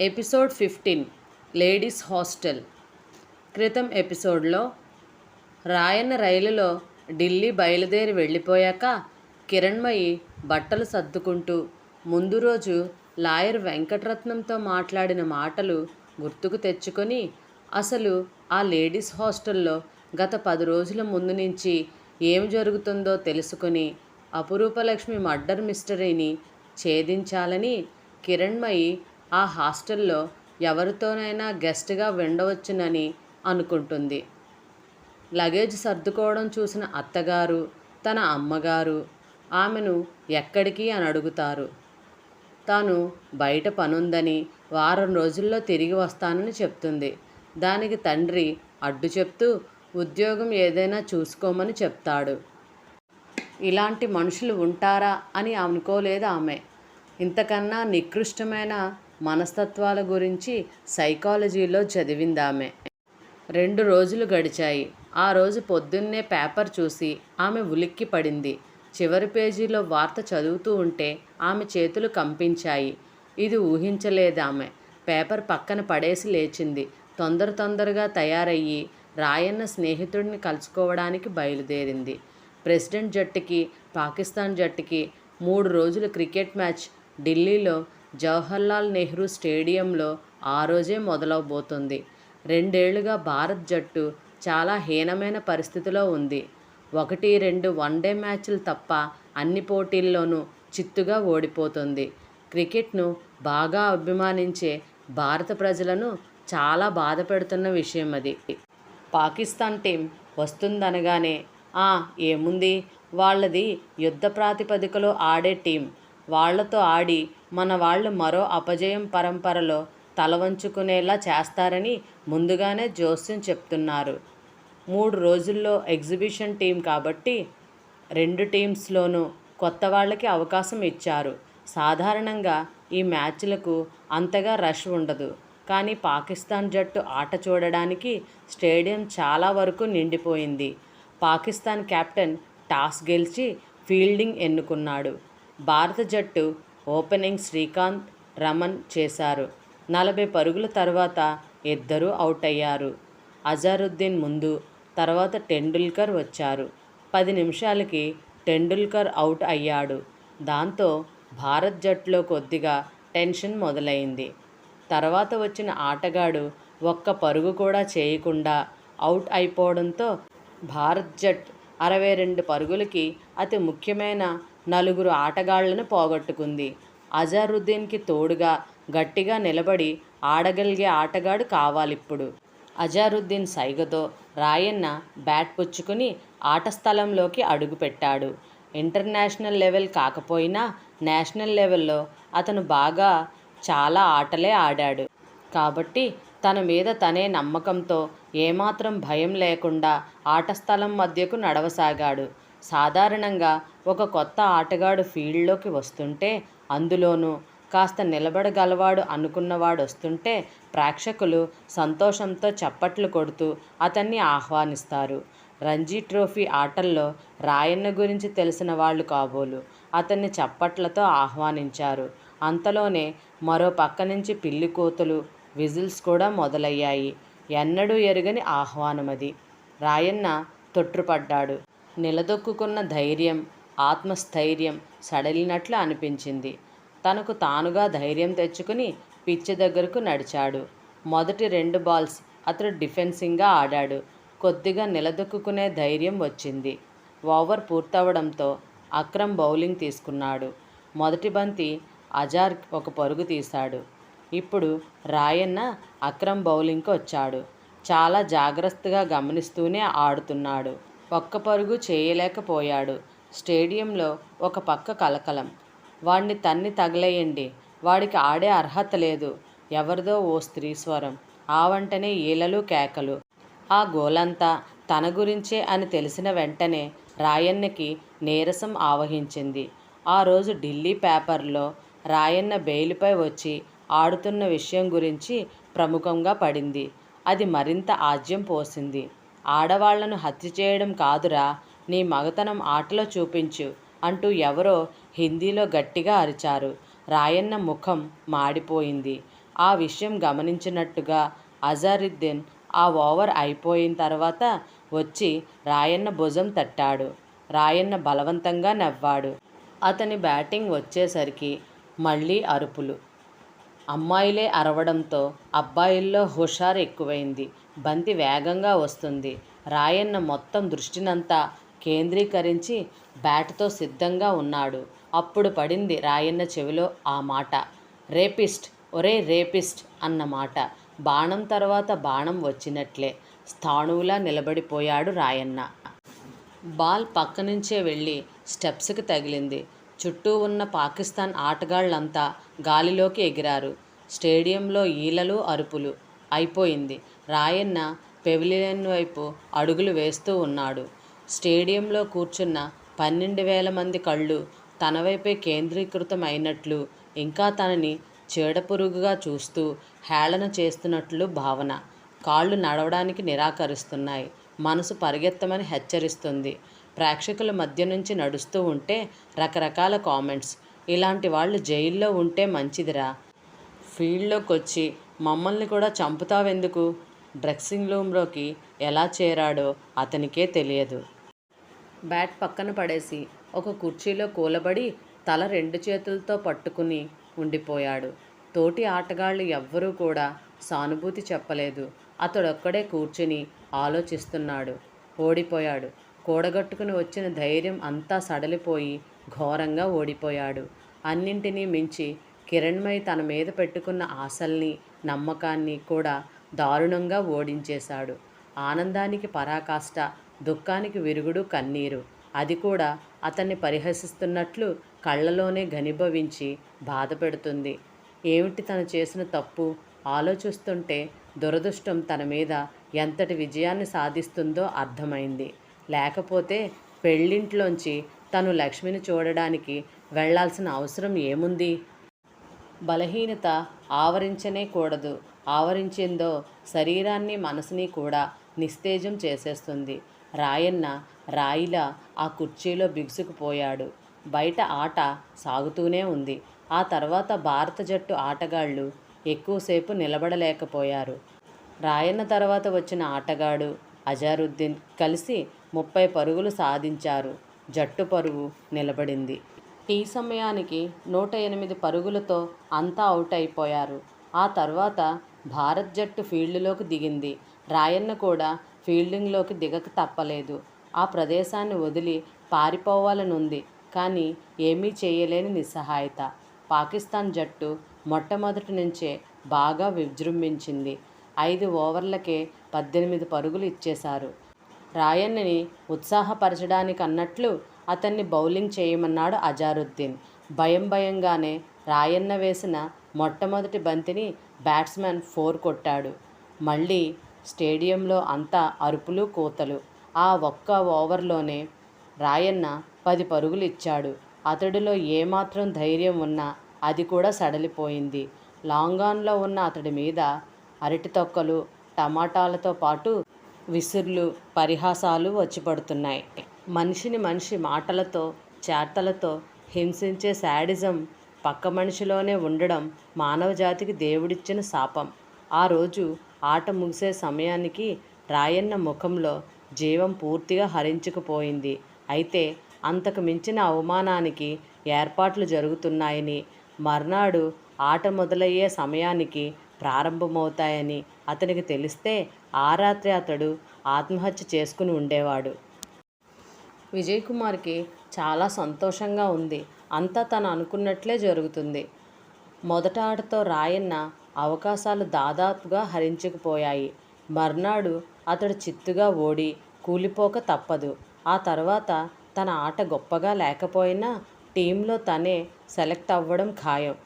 Episode 15 ladies hostel. క్రితం ఎపిసోడ్లో రాయన్న రైలులో ఢిల్లీ బయలుదేరి వెళ్ళిపోయాక కిరణ్మయి బట్టలు సర్దుకుంటూ ముందు రోజు లాయర్ వెంకటరత్నంతో మాట్లాడిన మాటలు గుర్తుకు తెచ్చుకొని అసలు ఆ లేడీస్ హాస్టల్లో గత 10 రోజుల ముందు నుంచి ఏం జరుగుతుందో తెలుసుకుని అపురూపలక్ష్మి మర్డర్ మిస్టరీని ఛేదించాలని కిరణ్మయి ఆ హాస్టల్లో ఎవరితోనైనా గెస్ట్గా ఉండవచ్చునని అనుకుంటుంది. లగేజ్ సర్దుకోవడం చూసిన అత్తగారు, తన అమ్మగారు ఆమెను ఎక్కడికి అని అడుగుతారు. తాను బయట పనుందని వారం రోజుల్లో తిరిగి వస్తానని చెప్తుంది. దానికి తండ్రి అడ్డు చెప్తూ ఉద్యోగం ఏదైనా చూసుకోమని చెప్తాడు. ఇలాంటి మనుషులు ఉంటారా అని అనుకోలేదు ఆమె. ఇంతకన్నా నికృష్టమైన మనస్తత్వాల గురించి సైకాలజీలో చదివిందామె. 2 రోజులు గడిచాయి. ఆ రోజు పొద్దున్నే పేపర్ చూసి ఆమె ఉలిక్కి పడింది. చివరి పేజీలో వార్త చదువుతూ ఉంటే ఆమె చేతులు కంపించాయి. ఇది ఊహించలేదామె. పేపర్ పక్కన పడేసి లేచింది. తొందరగా తయారయ్యి రాయన్న స్నేహితుడిని కలుసుకోవడానికి బయలుదేరింది. ప్రెసిడెంట్ జట్టుకి, పాకిస్తాన్ జట్టుకి 3 రోజుల క్రికెట్ మ్యాచ్ ఢిల్లీలో జవహర్లాల్ నెహ్రూ స్టేడియంలో ఆ రోజే మొదలవబోతుంది. 2 ఏళ్లుగా భారత్ జట్టు చాలా హీనమైన పరిస్థితిలో ఉంది. 1-2 వన్డే మ్యాచ్లు తప్ప అన్ని పోటీల్లోనూ చిత్తుగా ఓడిపోతుంది. క్రికెట్ను బాగా అభిమానించే భారత ప్రజలను చాలా బాధ పెడుతున్న విషయం అది. పాకిస్తాన్ టీం వస్తుందనగానే ఏముంది, వాళ్ళది యుద్ధ ప్రాతిపదికలో ఆడే టీం, వాళ్లతో ఆడి మన వాళ్ళు మరో అపజయం పరంపరలో తలవంచుకునేలా చేస్తారని ముందుగానే జోస్యం చెప్తున్నారు. 3 రోజుల్లో ఎగ్జిబిషన్ టీం కాబట్టి 2 టీమ్స్లోనూ కొత్త వాళ్ళకి అవకాశం ఇచ్చారు. సాధారణంగా ఈ మ్యాచ్లకు అంతగా రష్ ఉండదు. కానీ పాకిస్తాన్ జట్టు ఆట చూడడానికి స్టేడియం చాలా వరకు నిండిపోయింది. పాకిస్తాన్ కెప్టెన్ టాస్ గెలిచి ఫీల్డింగ్ ఎన్నుకున్నాడు. భారత జట్టు ఓపెనింగ్ శ్రీకాంత్, రమన్ చేశారు. 40 పరుగుల తర్వాత ఇద్దరూ అవుట్ అయ్యారు. అజారుద్దీన్ ముందు, తర్వాత టెండూల్కర్ వచ్చారు. 10 నిమిషాలకి టెండూల్కర్ అవుట్ అయ్యాడు. దాంతో భారత్ జట్టులో కొద్దిగా టెన్షన్ మొదలైంది. తర్వాత వచ్చిన ఆటగాడు ఒక్క పరుగు కూడా చేయకుండా అవుట్ అయిపోవడంతో భారత్ జట్ 62 పరుగులకి అతి ముఖ్యమైన 4 ఆటగాళ్లను పోగొట్టుకుంది. అజారుద్దీన్కి తోడుగా గట్టిగా నిలబడి ఆడగలిగే ఆటగాడు కావాలిప్పుడు. అజారుద్దీన్ సైగతో రాయన్న బ్యాట్ పుచ్చుకుని ఆట స్థలంలోకి అడుగుపెట్టాడు. ఇంటర్నేషనల్ లెవెల్ కాకపోయినా నేషనల్ లెవెల్లో అతను బాగా చాలా ఆటలే ఆడాడు. కాబట్టి తన మీద తనే నమ్మకంతో ఏమాత్రం భయం లేకుండా ఆట స్థలం మధ్యకు నడవసాగాడు. సాధారణంగా ఒక కొత్త ఆటగాడు ఫీల్డ్లోకి వస్తుంటే, అందులోనూ కాస్త నిలబడగలవాడు అనుకున్నవాడు వస్తుంటే ప్రేక్షకులు సంతోషంతో చప్పట్లు కొడుతూ అతన్ని ఆహ్వానిస్తారు. రంజీ ట్రోఫీ ఆటల్లో రాయన్న గురించి తెలిసిన వాళ్ళు కాబోలు అతన్ని చప్పట్లతో ఆహ్వానించారు. అంతలోనే మరో పక్క నుంచి పిల్లి కూతలు, విజిల్స్ కూడా మొదలయ్యాయి. ఎన్నడూ ఎరుగని ఆహ్వానమది. రాయన్న తొట్రుపడ్డాడు. నిలదొక్కుకున్న ధైర్యం, ఆత్మస్థైర్యం సడలినట్లు అనిపించింది. తనకు తానుగా ధైర్యం తెచ్చుకుని పిచ్చి దగ్గరకు నడిచాడు. మొదటి 2 బాల్స్ అతడు డిఫెన్సింగ్గా ఆడాడు. కొద్దిగా నిలదొక్కునే ధైర్యం వచ్చింది. ఓవర్ పూర్తవడంతో అక్రమ్ బౌలింగ్ తీసుకున్నాడు. మొదటి బంతి అజార్ ఒక పరుగు తీశాడు. ఇప్పుడు రాయన్న అక్రమ్ బౌలింగ్కి వచ్చాడు. చాలా జాగ్రత్తగా గమనిస్తూనే ఆడుతున్నాడు. ఒక్క పరుగు చేయలేకపోయాడు. స్టేడియంలో ఒక పక్క కలకలం. వాడిని తన్ని తగలేయండి, వాడికి ఆడే అర్హత లేదు, ఎవరిదో ఓ స్త్రీ స్వరం. ఆ వెంటనే ఈలలు కేకలు. ఆ గోలంతా తన గురించే అని తెలిసిన వెంటనే రాయన్నకి నీరసం ఆవహించింది. ఆ రోజు ఢిల్లీ పేపర్లో రాయన్న బెయిల్పై వచ్చి ఆడుతున్న విషయం గురించి ప్రముఖంగా పడింది. అది మరింత ఆజ్యం పోసింది. ఆడవాళ్లను హత్య చేయడం కాదురా, నీ మగతనం ఆటలో చూపించు అంటూ ఎవరో హిందీలో గట్టిగా అరిచారు. రాయన్న ముఖం మాడిపోయింది. ఆ విషయం గమనించినట్టుగా అజారుద్దీన్ ఆ ఓవర్ అయిపోయిన తర్వాత వచ్చి రాయన్న భుజం తట్టాడు. రాయన్న బలవంతంగా నవ్వాడు. అతని బ్యాటింగ్ వచ్చేసరికి మళ్ళీ అరుపులు. అమ్మాయిలే అరవడంతో అబ్బాయిల్లో హుషారు ఎక్కువైంది. బంతి వేగంగా వస్తుంది. రాయన్న మొత్తం దృష్టినంతా కేంద్రీకరించి బ్యాట్తో సిద్ధంగా ఉన్నాడు. అప్పుడు పడింది రాయన్న చెవిలో ఆ మాట. రేపిస్ట్, ఒరే రేపిస్ట్ అన్నమాట. బాణం తర్వాత బాణం వచ్చినట్లే స్థాణువులా నిలబడిపోయాడు రాయన్న. బాల్ పక్కనుంచే వెళ్ళి స్టెప్స్కి తగిలింది. చుట్టూ ఉన్న పాకిస్తాన్ ఆటగాళ్లంతా గాలిలోకి ఎగిరారు. స్టేడియంలో ఈలలు, అరుపులు. అయిపోయింది. రాయన్న పెవిలియన్ వైపు అడుగులు వేస్తూ ఉన్నాడు. స్టేడియంలో కూర్చున్న 12,000 మంది కళ్ళు తన వైపే కేంద్రీకృతం అయినట్లు, ఇంకా తనని చీడపురుగుగా చూస్తూ హేళన చేస్తున్నట్లు భావన. కాళ్ళు నడవడానికి నిరాకరిస్తున్నాయి. మనసు పరిగెత్తమని హెచ్చరిస్తుంది. ప్రేక్షకుల మధ్య నుంచి నడుస్తూ ఉంటే రకరకాల కామెంట్స్. ఇలాంటి వాళ్ళు జైల్లో ఉంటే మంచిదిరా, ఫీల్డ్లోకి వచ్చి మమ్మల్ని కూడా చంపుతావెందుకు? డ్రెస్సింగ్ రూమ్లోకి ఎలా చేరాడో అతనికే తెలియదు. బ్యాట్ పక్కన పడేసి ఒక కుర్చీలో కూలబడి తల 2 చేతులతో పట్టుకుని ఉండిపోయాడు. తోటి ఆటగాళ్ళు ఎవ్వరూ కూడా సానుభూతి చెప్పలేదు. అతడొక్కడే కూర్చుని ఆలోచిస్తున్నాడు. ఓడిపోయాడు. కూడగట్టుకుని వచ్చిన ధైర్యం అంతా సడలిపోయి ఘోరంగా ఓడిపోయాడు. అన్నింటినీ మించి కిరణ్మయి తన మీద పెట్టుకున్న ఆశల్ని, నమ్మకాన్ని కూడా దారుణంగా ఓడించేశాడు. ఆనందానికి పరాకాష్ట, దుఃఖానికి విరుగుడు కన్నీరు. అది కూడా అతన్ని పరిహసిస్తున్నట్లు కళ్ళలోనే ఘనీభవించి బాధ పెడుతుంది. ఏమిటి తను చేసిన తప్పు? ఆలోచిస్తుంటే దురదృష్టం తన మీద ఎంతటి విజయాన్ని సాధిస్తుందో అర్థమైంది. లేకపోతే పెళ్ళింట్లోంచి తను లక్ష్మిని చూడడానికి వెళ్లాల్సిన అవసరం ఏముంది? బలహీనత ఆవరించనే కూడదు. ఆవరించిందో శరీరాన్ని, మనసుని కూడా నిస్తేజం చేసేస్తుంది. రాయన్న రాయిలా ఆ కుర్చీలో బిగుసుకుపోయాడు. బయట ఆట సాగుతూనే ఉంది. ఆ తర్వాత భారత జట్టు ఆటగాళ్లు ఎక్కువసేపు నిలబడలేకపోయారు. రాయన్న తర్వాత వచ్చిన ఆటగాడు అజారుద్దీన్ కలిసి 30 పరుగులు సాధించారు. జట్టు పరుగు నిలబడింది. టీ సమయానికి 108 పరుగులతో అంతా అవుట్ అయిపోయారు. ఆ తర్వాత భారత్ జట్టు ఫీల్డ్లోకి దిగింది. రాయన్న కూడా ఫీల్డింగ్లోకి దిగక తప్పలేదు. ఆ ప్రదేశాన్ని వదిలి పారిపోవాలనుంది. కానీ ఏమీ చేయలేని నిస్సహాయత. పాకిస్తాన్ జట్టు మొట్టమొదటి నుంచే బాగా విజృంభించింది. 5 ఓవర్లకే 18 పరుగులు ఇచ్చేశారు. రాయన్నని ఉత్సాహపరచడానికన్నట్లు అతన్ని బౌలింగ్ చేయమన్నాడు అజారుద్దీన్. భయంగానే రాయన్న వేసిన మొట్టమొదటి బంతిని బ్యాట్స్మెన్ 4 కొట్టాడు. మళ్ళీ స్టేడియంలో అంతా అరుపులు, కూతలు. ఆ ఒక్క ఓవర్లోనే రాయన్న 10 పరుగులు ఇచ్చాడు. అతడిలో ఏమాత్రం ధైర్యం ఉన్నా అది కూడా సడలిపోయింది. లాంగాన్లో ఉన్న అతడి మీద అరటి తొక్కలు, టమాటాలతో పాటు విసుర్లు, పరిహాసాలు వచ్చి పడుతున్నాయి. మనిషిని మనిషి మాటలతో, చేతలతో హింసించే శాడిజం పక్క మనిషిలోనే ఉండడం మానవజాతికి దేవుడిచ్చిన శాపం. ఆ రోజు ఆట ముగిసే సమయానికి రాయన్న ముఖంలో జీవం పూర్తిగా హరించుకుపోయింది. అయితే అంతకు మించిన అవమానానికి ఏర్పాట్లు జరుగుతున్నాయని, మర్నాడు ఆట మొదలయ్యే సమయానికి ప్రారంభమవుతాయని అతనికి తెలిస్తే ఆ రాత్రి అతడు ఆత్మహత్య చేసుకుని ఉండేవాడు. విజయ్ కుమార్కి చాలా సంతోషంగా ఉంది. అంతా తను అనుకున్నట్లే జరుగుతుంది. మొదట ఆటతో రాయన్న అవకాశాలు దాదాపుగా హరించుకుపోయాయి. మర్నాడు అతడు చిత్తుగా ఓడి కూలిపోక తప్పదు. ఆ తర్వాత తన ఆట గొప్పగా లేకపోయినా టీంలో తనే సెలెక్ట్ అవ్వడం ఖాయం.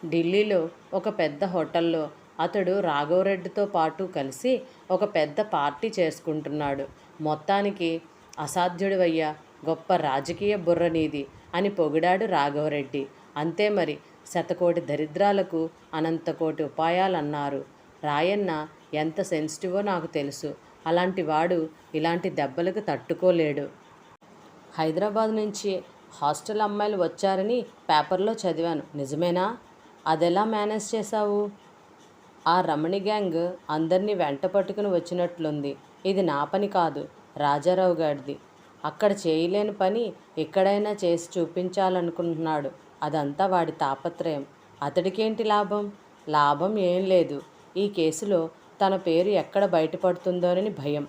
ఢిల్లీలో ఒక పెద్ద హోటల్లో అతడు రాఘవరెడ్డితో పాటు కలిసి ఒక పెద్ద పార్టీ చేసుకుంటున్నాడు. మొత్తానికి అసాధ్యుడివయ్యా, గొప్ప రాజకీయ బుర్ర నీది అని పొగిడాడు రాఘవరెడ్డి. అంతే మరి, శతకోటి దరిద్రాలకు అనంతకోటి ఉపాయాలన్నారు. రాయన్న ఎంత సెన్సిటివో నాకు తెలుసు. అలాంటి వాడు ఇలాంటి దెబ్బలకు తట్టుకోలేడు. హైదరాబాద్ నుంచి హాస్టల్ అమ్మాయిలు వచ్చారని పేపర్లో చదివాను, నిజమేనా? అదెలా మేనేజ్ చేశావు? ఆ రమణి గ్యాంగ్ అందరినీ వెంట పట్టుకుని వచ్చినట్లుంది. ఇది నా పని కాదు, రాజారావు గారిది. అక్కడ చేయలేని పని ఎక్కడైనా చేసి చూపించాలనుకుంటున్నాడు. అదంతా వాడి తాపత్రయం. అతడికేంటి లాభం? లాభం ఏం లేదు. ఈ కేసులో తన పేరు ఎక్కడ బయటపడుతుందోనని భయం.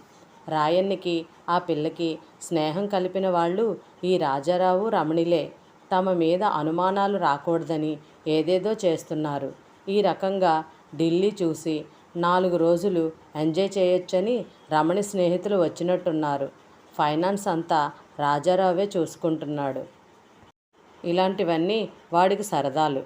రాయన్నకి ఆ పిల్లకి స్నేహం కలిపిన వాళ్ళు ఈ రాజారావు రమణిలే. తమ మీద అనుమానాలు రాకూడదని ఏదేదో చేస్తున్నారు. ఈ రకంగా ఢిల్లీ చూసి 4 రోజులు ఎంజాయ్ చేయొచ్చని రమణి స్నేహితులు వచ్చినట్టున్నారు. ఫైనాన్స్ అంతా రాజారావే చూసుకుంటున్నాడు. ఇలాంటివన్నీ వాడికి సరదాలు.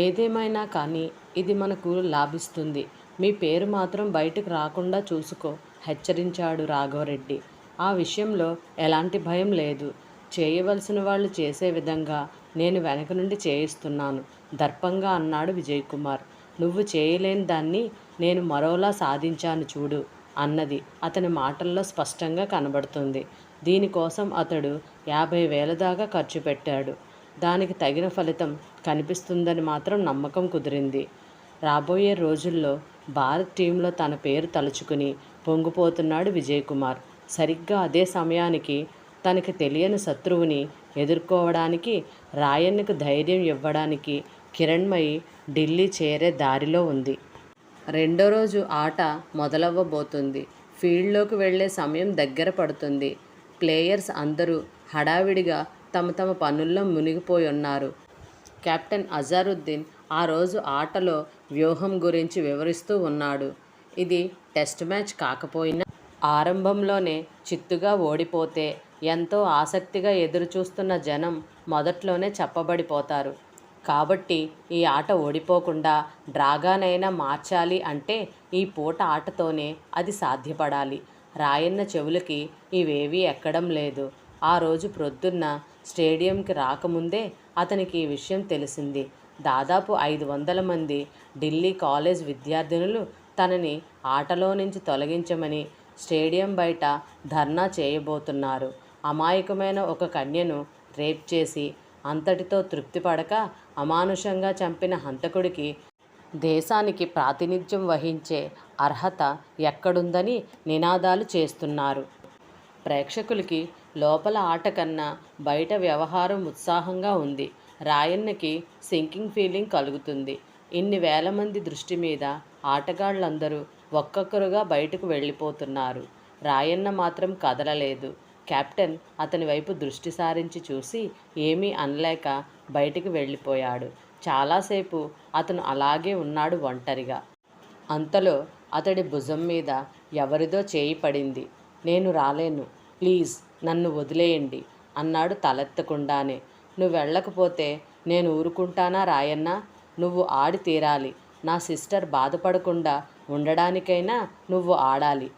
ఏదేమైనా కానీ ఇది మనకు లాభిస్తుంది. మీ పేరు మాత్రం బయటకు రాకుండా చూసుకో హెచ్చరించాడు రాఘవరెడ్డి. ఆ విషయంలో ఎలాంటి భయం లేదు. చేయవలసిన వాళ్ళు చేసే విధంగా నేను వెనక నుండి చేయిస్తున్నాను దర్పంగా అన్నాడు విజయకుమార్. నువ్వు చేయలేని దాన్ని నేను మరోలా సాధించాను చూడు అన్నది అతని మాటల్లో స్పష్టంగా కనబడుతుంది. దీనికోసం అతడు 50,000 దాకా ఖర్చు పెట్టాడు. దానికి తగిన ఫలితం కనిపిస్తుందని మాత్రం నమ్మకం కుదిరింది. రాబోయే రోజుల్లో భారత్ టీంలో తన పేరు తలుచుకుని పొంగిపోతున్నాడు విజయకుమార్. సరిగ్గా అదే సమయానికి తనకి తెలియని శత్రువుని ఎదుర్కోవడానికి, రాయన్నకు ధైర్యం ఇవ్వడానికి కిరణ్మయి ఢిల్లీ చేరే దారిలో ఉంది. రెండో రోజు ఆట మొదలవ్వబోతుంది. ఫీల్డ్లోకి వెళ్లే సమయం దగ్గర పడుతుంది. ప్లేయర్స్ అందరూ హడావిడిగా తమ తమ పనుల్లో మునిగిపోయి ఉన్నారు. కెప్టెన్ అజారుద్దీన్ ఆ రోజు ఆటలో వ్యూహం గురించి వివరిస్తూ ఉన్నాడు. ఇది టెస్ట్ మ్యాచ్ కాకపోయినా ఆరంభంలోనే చిత్తుగా ఓడిపోతే ఎంతో ఆసక్తిగా ఎదురుచూస్తున్న జనం మొదట్లోనే చెప్పబడిపోతారు. కాబట్టి ఈ ఆట ఓడిపోకుండా డ్రాగానైనా మార్చాలి అంటే ఈ పూట ఆటతోనే అది సాధ్యపడాలి. రాయన్న చెవులకి ఇవేవీ ఎక్కడం లేదు. ఆ రోజు ప్రొద్దున్న స్టేడియంకి రాకముందే అతనికి ఈ విషయం తెలిసింది. దాదాపు 500 మంది ఢిల్లీ కాలేజ్ విద్యార్థినులు తనని ఆటలో నుంచి తొలగించమని స్టేడియం బయట ధర్నా చేయబోతున్నారు. అమాయకమైన ఒక కన్యను రేప్ చేసి అంతటితో తృప్తిపడక అమానుషంగా చంపిన హంతకుడికి దేశానికి ప్రాతినిధ్యం వహించే అర్హత ఎక్కడుందని నినాదాలు చేస్తున్నారు. ప్రేక్షకులకి లోపల ఆట కన్నా బయట వ్యవహారం ఉత్సాహంగా ఉంది. రాయన్నకి సింకింగ్ ఫీలింగ్ కలుగుతుంది. ఇన్ని వేల మంది దృష్టి మీద ఆటగాళ్లందరూ ఒక్కొక్కరుగా బయటకు వెళ్ళిపోతున్నారు. రాయన్న మాత్రం కదలలేదు. కెప్టెన్ అతని వైపు దృష్టి సారించి చూసి ఏమీ అనలేక బయటికి వెళ్ళిపోయాడు. చాలాసేపు అతను అలాగే ఉన్నాడు ఒంటరిగా. అంతలో అతడి భుజం మీద ఎవరిదో చేయి పడింది. నేను రాలేను, ప్లీజ్ నన్ను వదిలేయండి అన్నాడు తలెత్తకుండానే. నువ్వు వెళ్ళకపోతే నేను ఊరుకుంటానా రాయన్నా? నువ్వు ఆడి తీరాలి. నా సిస్టర్ బాధపడకుండా ఉండడానికైనా నువ్వు ఆడాలి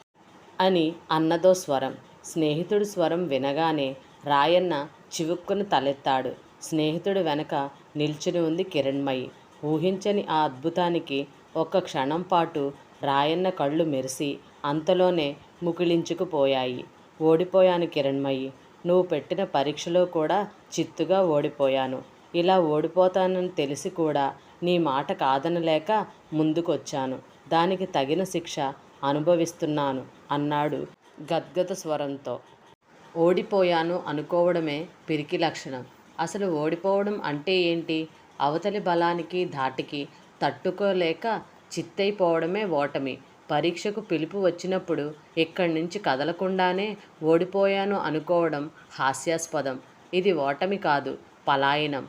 అని అన్నదో స్వరం. స్నేహితుడి స్వరం వినగానే రాయన్న చివుక్కును తలెత్తాడు. స్నేహితుడి వెనక నిల్చుని ఉంది కిరణ్మయి. ఊహించని ఆ అద్భుతానికి ఒక్క క్షణం పాటు రాయన్న కళ్ళు మెరిసి అంతలోనే ముకిలించుకుపోయాయి. ఓడిపోయాను కిరణ్మయి. నువ్వు పెట్టిన పరీక్షలో కూడా చిత్తుగా ఓడిపోయాను. ఇలా ఓడిపోతానని తెలిసి కూడా నీ మాట కాదనలేక ముందుకొచ్చాను. దానికి తగిన శిక్ష అనుభవిస్తున్నాను అన్నాడు గద్గద స్వరంతో. ఓడిపోయాను అనుకోవడమే పిరికి లక్షణం. అసలు ఓడిపోవడం అంటే ఏంటి? అవతలి బలానికి ధాటికి తట్టుకోలేక చిత్తైపోవడమే ఓటమి. పరీక్షకు పిలుపు వచ్చినప్పుడు ఇక్కడి నుంచి కదలకుండానే ఓడిపోయాను అనుకోవడం హాస్యాస్పదం. ఇది ఓటమి కాదు, పలాయనం.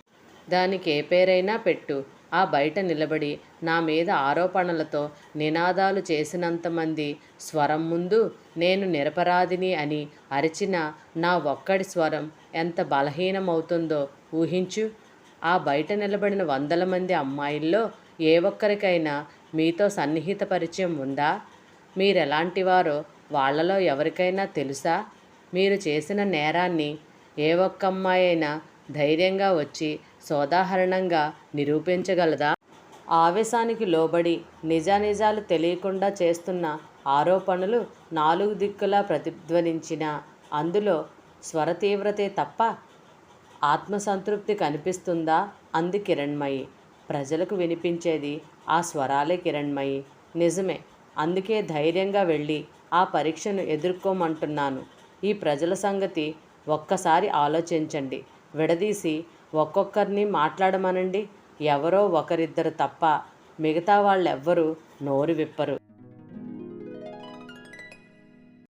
దానికి ఏ పేరైనా పెట్టు. ఆ బయట నిలబడి నా మీద ఆరోపణలతో నినాదాలు చేసినంతమంది స్వరం ముందు నేను నిరపరాధిని అని అరిచిన నా ఒక్కడి స్వరం ఎంత బలహీనమవుతుందో ఊహించు. ఆ బయట నిలబడిన 100 మంది అమ్మాయిల్లో ఏ ఒక్కరికైనా మీతో సన్నిహిత పరిచయం ఉందా? మీరెలాంటివారో వాళ్లలో ఎవరికైనా తెలుసా? మీరు చేసిన నేరాన్ని ఏ ఒక్క అమ్మాయి అయినా ధైర్యంగా వచ్చి సోదాహరణంగా నిరూపించగలదా? ఆవేశానికి లోబడి నిజానిజాలు తెలియకుండా చేస్తున్న ఆరోపణలు 4 దిక్కులా ప్రతిధ్వనించినా అందులో స్వరతీవ్రతే తప్ప ఆత్మసంతృప్తి కనిపిస్తుందా? అంది కిరణ్మయి. ప్రజలకు వినిపించేది ఆ స్వరాలే కిరణ్మయి. నిజమే. అందుకే ధైర్యంగా వెళ్ళి ఆ పరీక్షను ఎదుర్కోమంటున్నాను. ఈ ప్రజల సంగతి ఒక్కసారి ఆలోచించండి. విడదీసి ఒక్కొక్కరిని మాట్లాడమనండి. ఎవరో ఒకరిద్దరు తప్ప మిగతా వాళ్ళెవ్వరూ నోరు విప్పరు.